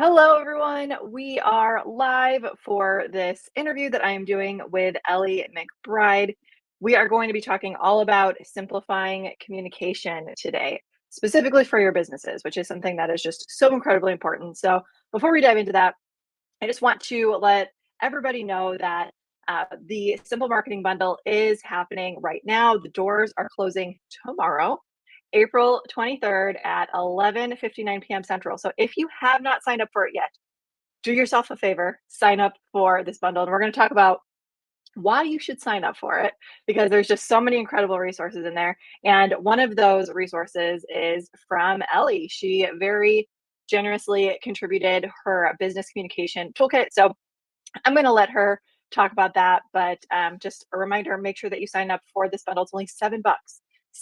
Hello, everyone. We are live for this interview that I am doing with Ellie McBride. We are going to be talking all about simplifying communication today, specifically for your businesses, which is something that is just so incredibly important. So, before we dive into that, I just want to let everybody know that the Simple Marketing Bundle is happening right now. The doors are closing tomorrow, April 23rd at 11:59 p.m. Central. So if you have not signed up for it yet, do yourself a favor, sign up for this bundle. And we're going to talk about why you should sign up for it because there's just so many incredible resources in there. And one of those resources is from Ellie. She very generously contributed her business communication toolkit. So I'm going to let her talk about that. But just a reminder, make sure that you sign up for this bundle. It's only $7.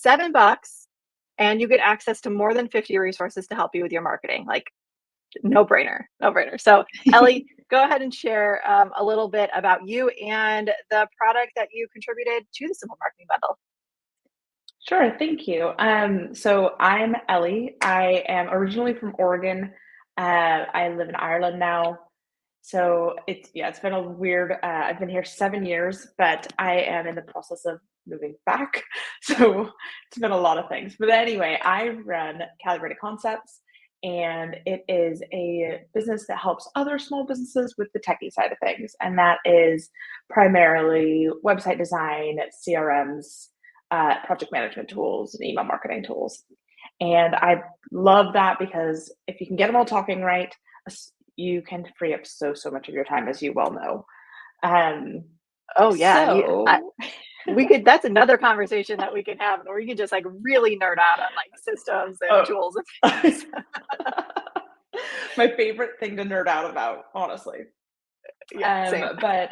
$7, and you get access to more than 50 resources to help you with your marketing. Like, no brainer, no brainer. So, Ellie, go ahead and share a little bit about you and the product that you contributed to the Simple Marketing Bundle. Sure, thank you. So I'm Ellie. I am originally from Oregon. I live in Ireland now. So it's been a weird. I've been here 7 years, but I am in the process of moving back. So it's been a lot of things. But anyway, I run Calibrated Concepts, and it is a business that helps other small businesses with the techie side of things, and that is primarily website design, CRMs, project management tools, and email marketing tools. And I love that because if you can get them all talking right, you can free up so much of your time, as you well know. Um, Oh yeah, so we could. That's another conversation that we can have, where we can just like really nerd out on like systems and oh, tools and things. my favorite thing to nerd out about, honestly. Yeah, same. But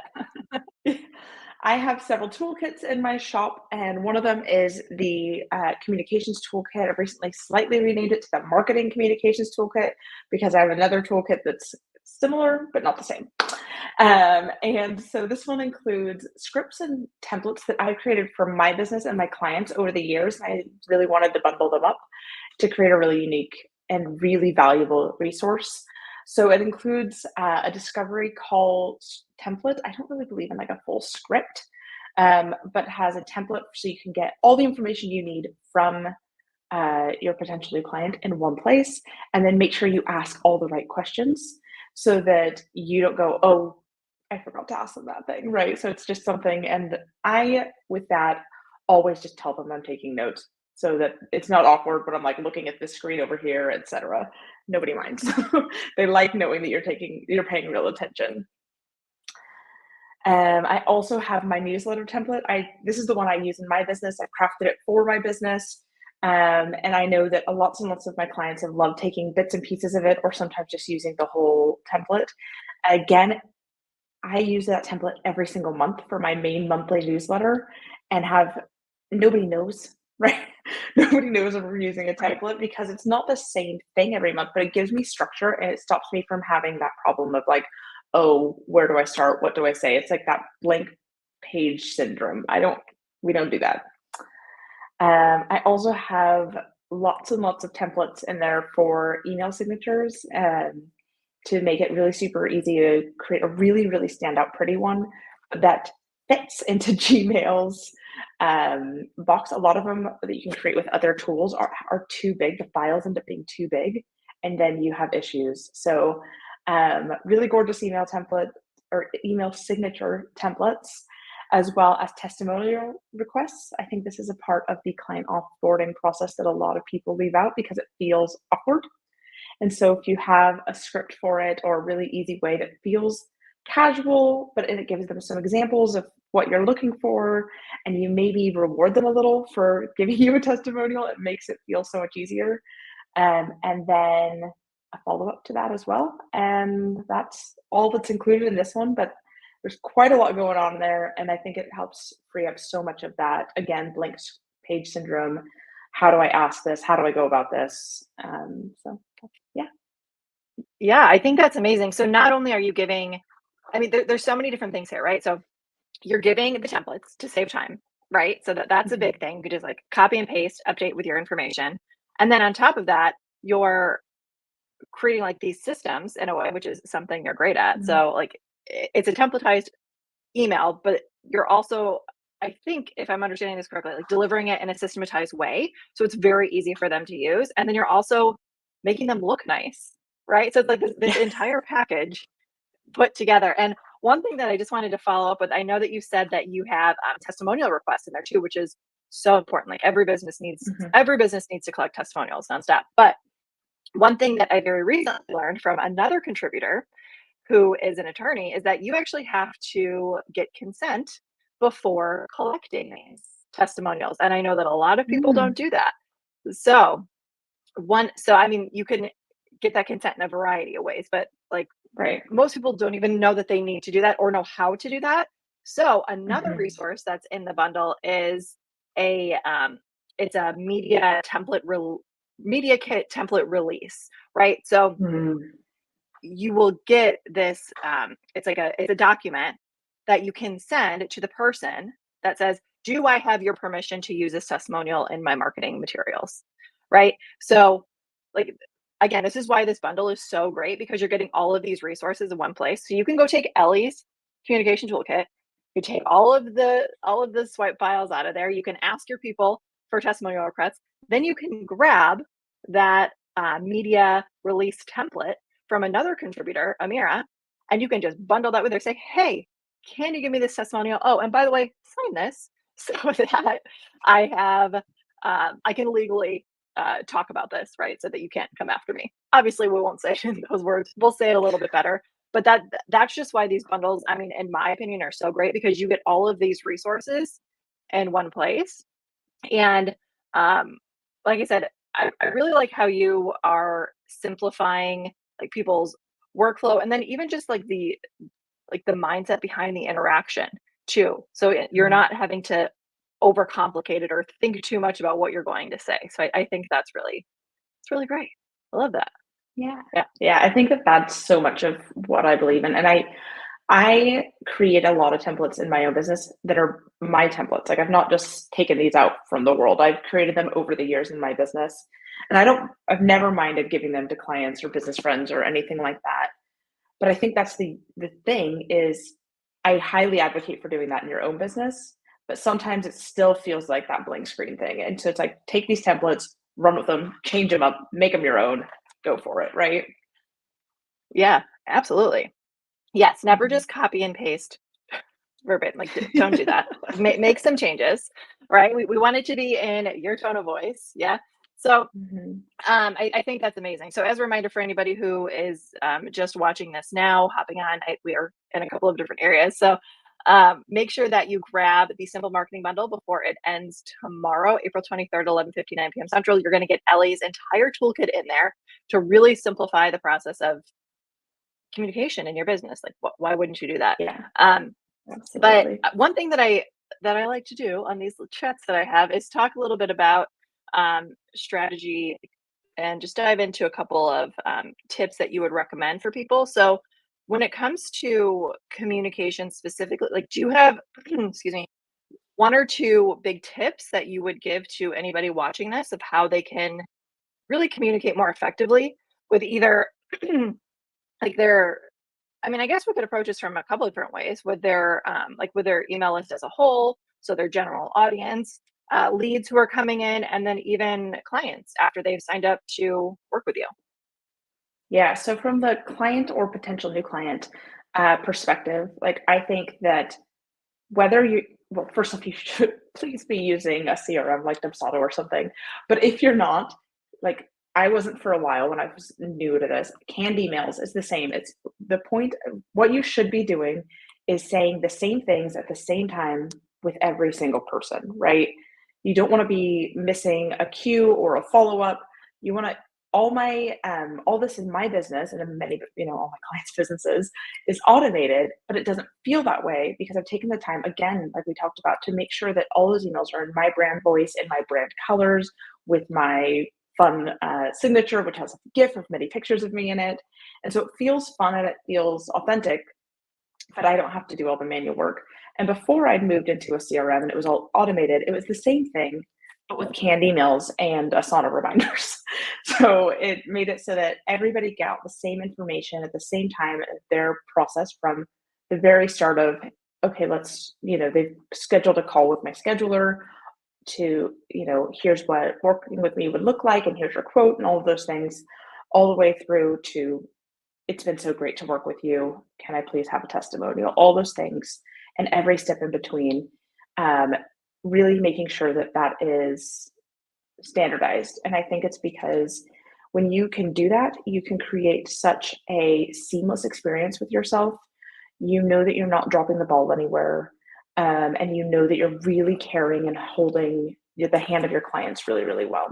I have several toolkits in my shop, and one of them is the communications toolkit. I've recently slightly renamed it to the marketing communications toolkit because I have another toolkit that's similar but not the same. And so this one includes scripts and templates that I've created for my business and my clients over the years. I really wanted to bundle them up to create a really unique and really valuable resource. So it includes a discovery call template. I don't really believe in like a full script, but has a template so you can get all the information you need from your potential new client in one place, and then make sure you ask all the right questions so that you don't go, oh, I forgot to ask them that thing, right? So it's just something, and I, with that, always just tell them I'm taking notes so that it's not awkward, but I'm like looking at the screen over here, etc. Nobody minds. They like knowing that you're paying real attention. I also have my newsletter template. This is the one I use in my business. I've crafted it for my business. And I know that lots and lots of my clients have loved taking bits and pieces of it, or sometimes just using the whole template. Again, I use that template every single month for my main monthly newsletter, and have nobody knows, right? Nobody knows if we're using a Right. template because it's not the same thing every month, but it gives me structure and it stops me from having that problem of like, oh, where do I start? What do I say? It's like that blank page syndrome. We don't do that. I also have lots and lots of templates in there for email signatures, to make it really super easy to create a really, really standout pretty one that fits into Gmail's box. A lot of them that you can create with other tools are too big. The files end up being too big, and then you have issues. So, really gorgeous email template or email signature templates, as well as testimonial requests. I think this is a part of the client offboarding process that a lot of people leave out because it feels awkward. And so if you have a script for it, or a really easy way that feels casual, but it gives them some examples of what you're looking for, and you maybe reward them a little for giving you a testimonial, it makes it feel so much easier. And then a follow up to that as well. And that's all that's included in this one. But there's quite a lot going on there. And I think it helps free up so much of that. Again, blank page syndrome. How do I ask this? How do I go about this? So yeah. Yeah, I think that's amazing. So not only are you giving, I mean, there's so many different things here, right? So you're giving the templates to save time, right? So that's a Mhm. big thing. You could just like copy and paste, update with your information. And then on top of that, you're creating like these systems in a way, which is something you're great at. Mhm. So like it's a templatized email, but you're also, I think if I'm understanding this correctly, like delivering it in a systematized way. So it's very easy for them to use. And then you're also making them look nice, right? So it's like this Yeah. entire package put together. And one thing that I just wanted to follow up with, I know that you said that you have testimonial requests in there too, which is so important. Like Mhm. every business needs to collect testimonials nonstop. But one thing that I very recently learned from another contributor who is an attorney is that you actually have to get consent before collecting these testimonials. And I know that a lot of people Mm. don't do that. So, so I mean, you can get that consent in a variety of ways, but like Right. most people don't even know that they need to do that or know how to do that. So, another Mhm. resource that's in the bundle is a it's a media kit template release, right? So, Mm. you will get this it's a document that you can send to the person that says, do I have your permission to use this testimonial in my marketing materials, right? So like again, this is why this bundle is so great, because you're getting all of these resources in one place. So you can go take Ellie's communication toolkit, you take all of the swipe files out of there, you can ask your people for testimonial requests, then you can grab that media release template from another contributor, Amira, and you can just bundle that with her. Say, hey, can you give me this testimonial? Oh, and by the way, sign this so that I have, I can legally talk about this, right? So that you can't come after me. Obviously, we won't say it in those words. We'll say it a little bit better. But that's just why these bundles, I mean, in my opinion, are so great, because you get all of these resources in one place. And um, like I said, I really like how you are simplifying like people's workflow, and then even just like the mindset behind the interaction too. So you're Mm. not having to overcomplicate it or think too much about what you're going to say. So I think that's really it's really great. I love that. Yeah. Yeah. Yeah, I think that that's so much of what I believe in, and I create a lot of templates in my own business that are my templates. Like I've not just taken these out from the world. I've created them over the years in my business. And I've never minded giving them to clients or business friends or anything like that. But I think that's the thing is I highly advocate for doing that in your own business, but sometimes it still feels like that blank screen thing. And so it's like take these templates, run with them, change them up, make them your own, go for it, right? Yeah, absolutely. Yes, never Mhm. just copy and paste verbatim. Like don't do that. Like, make some changes, right? We want it to be in your tone of voice. Yeah. So Mhm. I think that's amazing. So, as a reminder for anybody who is just watching this now, hopping on, we are in a couple of different areas. So, make sure that you grab the Simple Marketing Bundle before it ends tomorrow, April 23rd, 11:59 p.m. Central. You're going to get Ellie's entire toolkit in there to really simplify the process of communication in your business. Like, why wouldn't you do that? Yeah, Um, but absolutely. one thing that I like to do on these chats that I have is talk a little bit about strategy and just dive into a couple of tips that you would recommend for people. So, when it comes to communication specifically, like, do you have, excuse me, one or two big tips that you would give to anybody watching this of how they can really communicate more effectively with either like their, I mean, I guess we could approach this from a couple of different ways with their like with their email list as a whole, so their general audience, leads who are coming in, and then even clients after they've signed up to work with you. Yeah, so from the client or potential new client perspective, like I think that whether you, well, first off, you should please be using a CRM like Dubsado or something. But if you're not, like I wasn't for a while when I was new to this, canned emails is the same. It's the point. What you should be doing is saying the same things at the same time with every single person, right? You don't want to be missing a cue or a follow up. You want to all this in my business and in many, all my clients' businesses is automated, but it doesn't feel that way because I've taken the time, again, like we talked about, to make sure that all those emails are in my brand voice, in my brand colors, with my fun signature, which has a GIF of many pictures of me in it. And so it feels fun and it feels authentic, but I don't have to do all the manual work. And before I'd moved into a CRM and it was all automated, it was the same thing, but with canned emails and Asana reminders. So it made it so that everybody got the same information at the same time as their process from the very start of, okay, they've scheduled a call with my scheduler to, here's what working with me would look like, and here's your quote, and all of those things, all the way through to, it's been so great to work with you. Can I please have a testimonial? All those things, and every step in between. Um, Really making sure that that is standardized. And I think it's because when you can do that, you can create such a seamless experience with yourself. You know that you're not dropping the ball anywhere. And you know that you're really caring and holding the hand of your clients really, really well.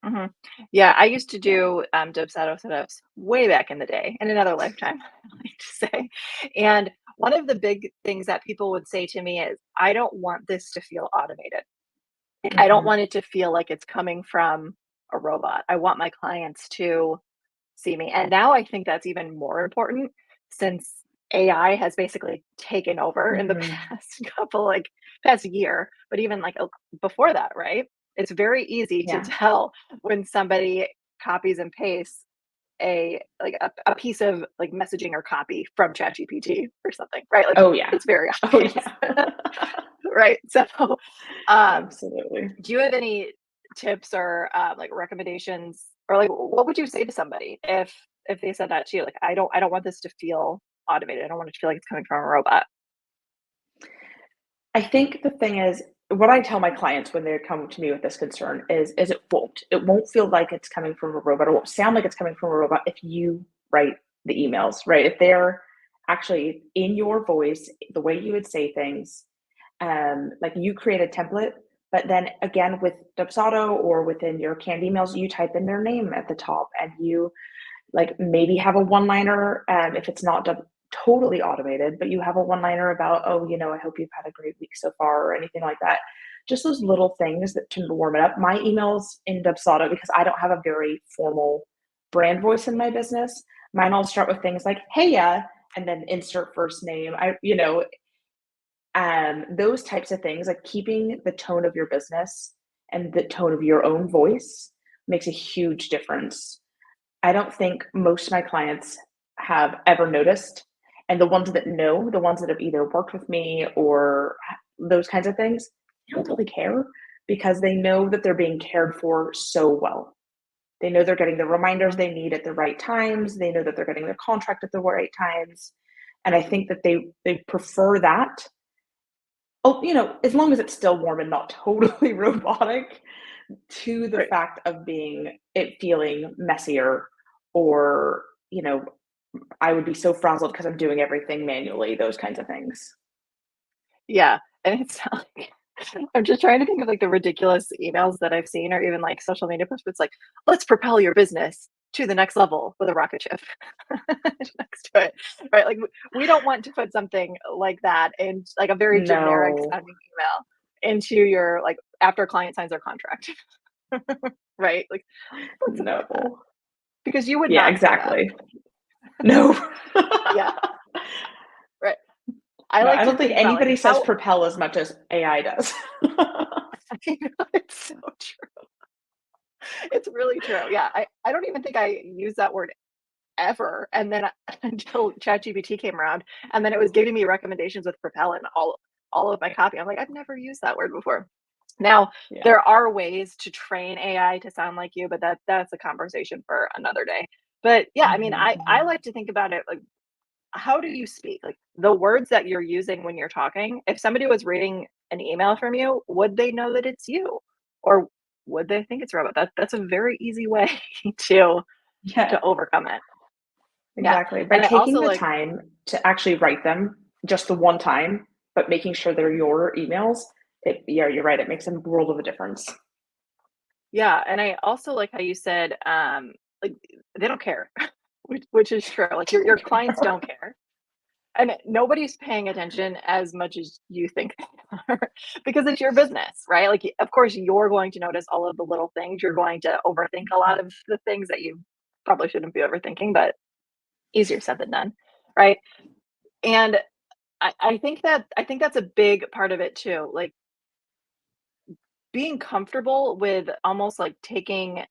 hmm Yeah, I used to do Dubsado setups way back in the day, in another lifetime, I like to say. And one of the big things that people would say to me is, I don't want this to feel automated. I don't Mhm. want it to feel like it's coming from a robot. I want my clients to see me. And now I think that's even more important since AI has basically taken over in the Mhm. past past year, but even before that, right? It's very easy to Yeah. tell when somebody copies and pastes a piece of like messaging or copy from ChatGPT or something, right? Like Oh, yeah. it's very Oh, obvious, yeah. right? So, um, Absolutely. do you have any tips or, like, recommendations, or, like, what would you say to somebody if they said that to you? Like, I don't want this to feel automated. I don't want it to feel like it's coming from a robot." I think the thing is, what I tell my clients when they come to me with this concern is it won't. It won't feel like it's coming from a robot. It won't sound like it's coming from a robot if you write the emails, right? If they're actually in your voice, the way you would say things, like you create a template, but then again with Dubsado or within your canned emails, you type in their name at the top, and you like maybe have a one liner, if it's not totally automated, but you have a one liner about, oh, I hope you've had a great week so far, or anything like that. Just those little things that to warm it up. My emails in Dubsado, because I don't have a very formal brand voice in my business, mine all start with things like, hey, yeah, and then insert first name. Those types of things, like keeping the tone of your business and the tone of your own voice makes a huge difference. I don't think most of my clients have ever noticed, and the ones that know, the ones that have either worked with me or those kinds of things, they don't really care because they know that they're being cared for so well. They know they're getting the reminders Mhm. they need at the right times. They know that they're getting their contract at the right times. And I think that they prefer that. Oh, as long as it's still warm and not totally robotic, to the Right. fact of feeling messier, or, I would be so frazzled because I'm doing everything manually, those kinds of things. Yeah, and it's not like I'm just trying to think of, like, the ridiculous emails that I've seen or even, like, social media posts, but it's like, "Let's propel your business to the next level with a rocket ship," next to it, right? Like, we don't want to put something like that in, like, a very generic No, sounding email into your like, after a client signs their contract, right? Like, put something like that, no. because you would Yeah, not say that. exactly. No. Yeah, right. I No, like I to don't think think about, like, anybody says how propel as much as AI does. it's so true. It's really true. Yeah, I don't even think I use that word ever, and then until ChatGPT came around, and then it was giving me recommendations with Propel and all of my copy. I'm like, "I've never used that word before." Now, Yeah. there are ways to train AI to sound like you, but that's a conversation for another day. But yeah, I mean, Mhm, I mhm. like to think about it like, how do you speak? Like, the words that you're using when you're talking, if somebody was reading an email from you, would they know that it's you? Or would they think it's a robot? That's a very easy way to Yeah. overcome it. Yeah, Exactly. By and I taking also the like time to actually write them just the one time, but making sure they're your emails, yeah, you're right. It makes a world of a difference. yeah, and I also like how you said, like, they don't care, which is true. Like, your clients don't care, and nobody's paying attention as much as you think they are because it's your business, right? Like, of course, you're going to notice all of the little things. You're going to overthink a lot of the things that you probably shouldn't be overthinking, but easier said than done, right? And I think that's a big part of it too. Like, being comfortable with almost like taking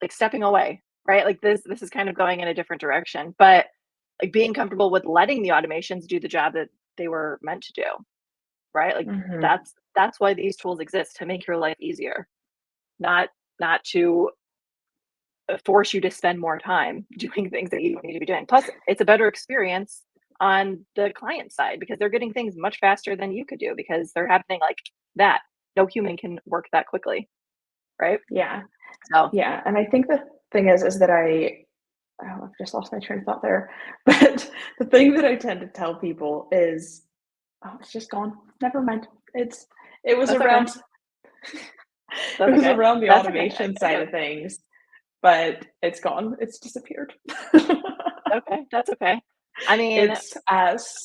like stepping away, right? Like this is kind of going in a different direction, but like being comfortable with letting the automations do the job that they were meant to do, right? Like Mhm. that's why these tools exist, to make your life easier, not not to force you to spend more time doing things that you don't need to be doing. Plus, it's a better experience on the client side because they're getting things much faster than you could do because they're happening like that. No human can work that quickly, right? Yeah. So Yeah, and I think the thing is that I've just lost my train of thought there. But the thing that I tend to tell people is, oh, it's just gone. Never mind. It was that's okay. around it That's was okay. around the That's okay. automation I side get of it. things, but it's gone. It's disappeared. Okay. That's okay. I mean, It's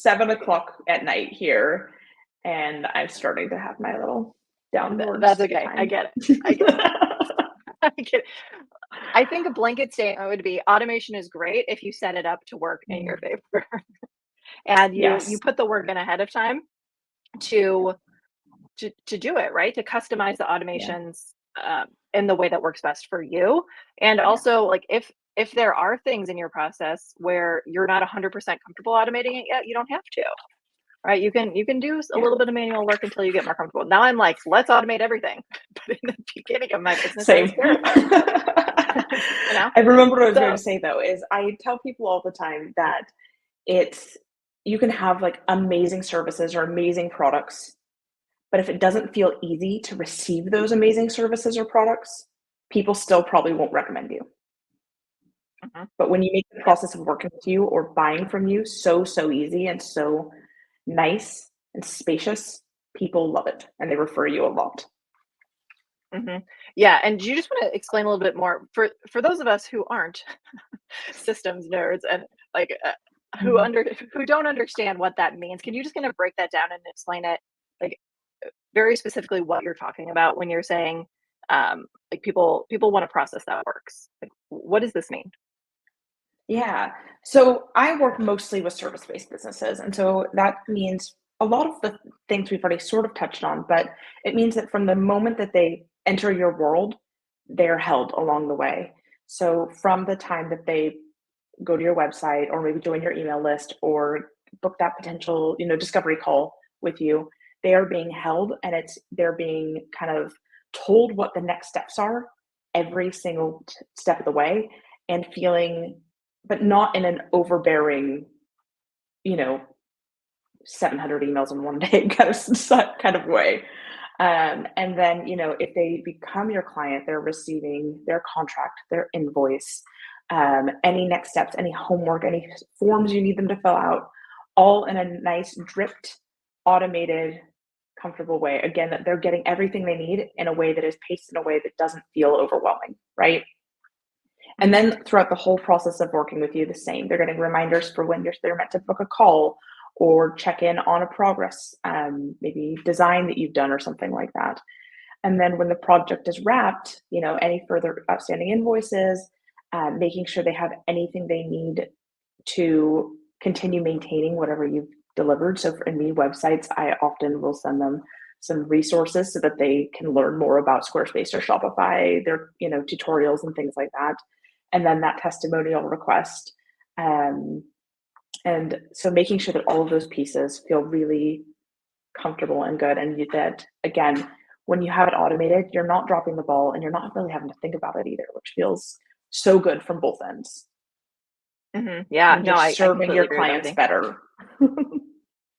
7 o'clock at night here, and I'm starting to have my little that's downwards okay. I time. get it. I get it. I get it. I think a blanket statement would be automation is great if you set it up to work in your Mm, favor and you yes. put the work in ahead of time to to do it, right? To customize the Yeah. automations in the way that works best for you. And Yeah. also, like if there are things in your process where you're not 100% comfortable automating it yet, you don't have to, right? You can do a Yeah. little bit of manual work until you get more comfortable. Now I'm like, let's automate everything. But in the beginning of my business, I was Same. terrified of it. You know? I remember what I was going to So say though is I tell people all the time that it's you can have like amazing services or amazing products, but if it doesn't feel easy to receive those amazing services or products, people still probably won't recommend you. mhm, But when you make the yeah. process of working with you or buying from you so easy and so nice and spacious, people love it and they refer you a lot. Mhm. Yeah, and do you just wanna explain a little bit more for those of us who aren't systems nerds and, like, who Mhm. under who don't understand what that means, can you just kinda break that down and explain it, like, very specifically what you're talking about when you're saying, like, people wanna process that works? Like, what does this mean? Yeah. So I work mostly with service-based businesses. And so that means a lot of the things we've already sort of touched on, but it means that from the moment that they enter your world, they're held along the way. So from the time that they go to your website or maybe join your email list or book that potential, discovery call with you, they are being held and they're being kind of told what the next steps are every single step of the way and feeling but not in an overbearing, you know, 700 emails in one day kind of way. And then, if they become your client, they're receiving their contract, their invoice, any next steps, any homework, any forms you need them to fill out, all in a nice, dripped, automated, comfortable way. Again, that they're getting everything they need in a way that is paced in a way that doesn't feel overwhelming, right? And Mhm, then throughout the whole process of working with you, the same. They're getting reminders for when they're meant to book a call or check in on a progress, maybe design that you've done or something like that. And then when the project is wrapped, any further outstanding invoices, making sure they have anything they need to continue maintaining whatever you've delivered. So for me, websites, I often will send them some resources so that they can learn more about Squarespace or Shopify, their tutorials and things like that, and then that testimonial request. Um, and so making sure that all of those pieces feel really comfortable and good. And that, again, when you have it automated, you're not dropping the ball and you're not really having to think about it either, which feels so good from both ends. mhm, yeah, And no, you're I serving completely your agree with clients everything. better.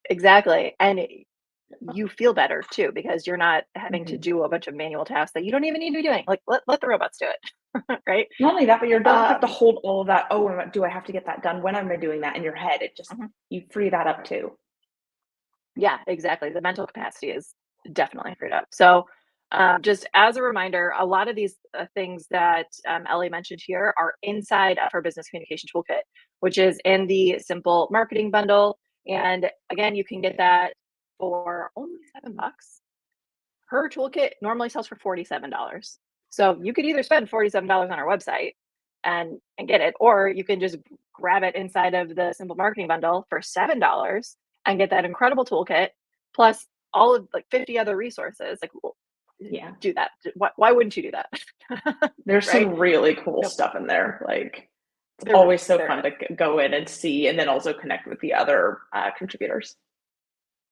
Exactly, and you feel better too because you're not having to Mhm. do a bunch of manual tasks that you don't even need to be doing. Like, let the robots do it, right? Not only that, but you don't have to Um, hold all of that, "Oh, do I have to get that done? When am I doing that?" in your head. It just mhm. you free that up too. Yeah, exactly. The mental capacity is definitely freed up. So, just as a reminder, a lot of these things that Ellie mentioned here are inside of her business communication toolkit, which is in the simple marketing bundle. And again, you can get that for only $7. Her toolkit normally sells for $47. So you could either spend $47 on our website and get it, or you can just grab it inside of the simple marketing bundle for $7 and get that incredible toolkit plus all of like 50 other resources. Like Yeah. do that. Why wouldn't you do that? There's Right? some really cool Nope. stuff in there. Like, it's There always so there fun is. to go in and see, and then also connect with the other contributors.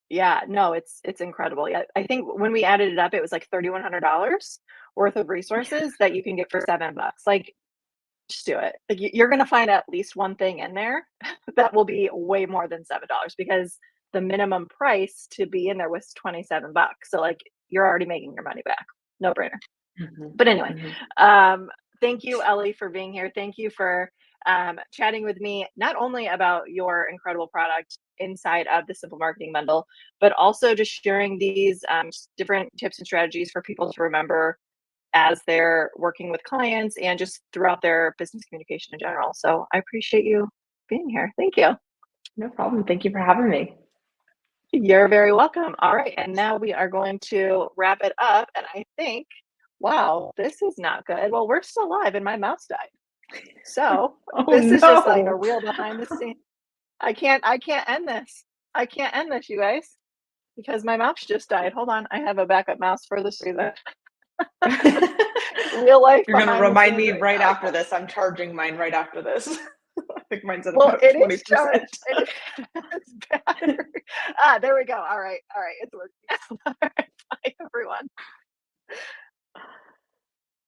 Yeah, no, it's incredible. Yeah, I think when we added it up, it was like $3,100 worth of resources that you can get for $7. Like, just do it. Like, you're gonna find at least one thing in there that will be way more than $7 because the minimum price to be in there was $27. So, like, you're already making your money back. No brainer. Mhm, But anyway, mhm. um, thank you, Ellie, for being here. Thank you for chatting with me, not only about your incredible product inside of the Simple Marketing Bundle, but also just sharing these different tips and strategies for people to remember as they're working with clients and just throughout their business communication in general. So I appreciate you being here. Thank you. No problem. Thank you for having me. You're very welcome. All right. And now we are going to wrap it up. And I think, wow, this is not good. Well, we're still live and my mouse died. So Oh this is just like a no. real behind the scene. I can't end this. I can't end this, you guys, because my mouse just died. Hold on. I have a backup mouse for this reason. Real life You're gonna behind the remind scenes me right right now. I after can't. this. I'm charging mine right after this. I think mine's at Well, about it is 20%. charged. It is battery. There we go. All right. All right. It's working. All right. Bye, everyone.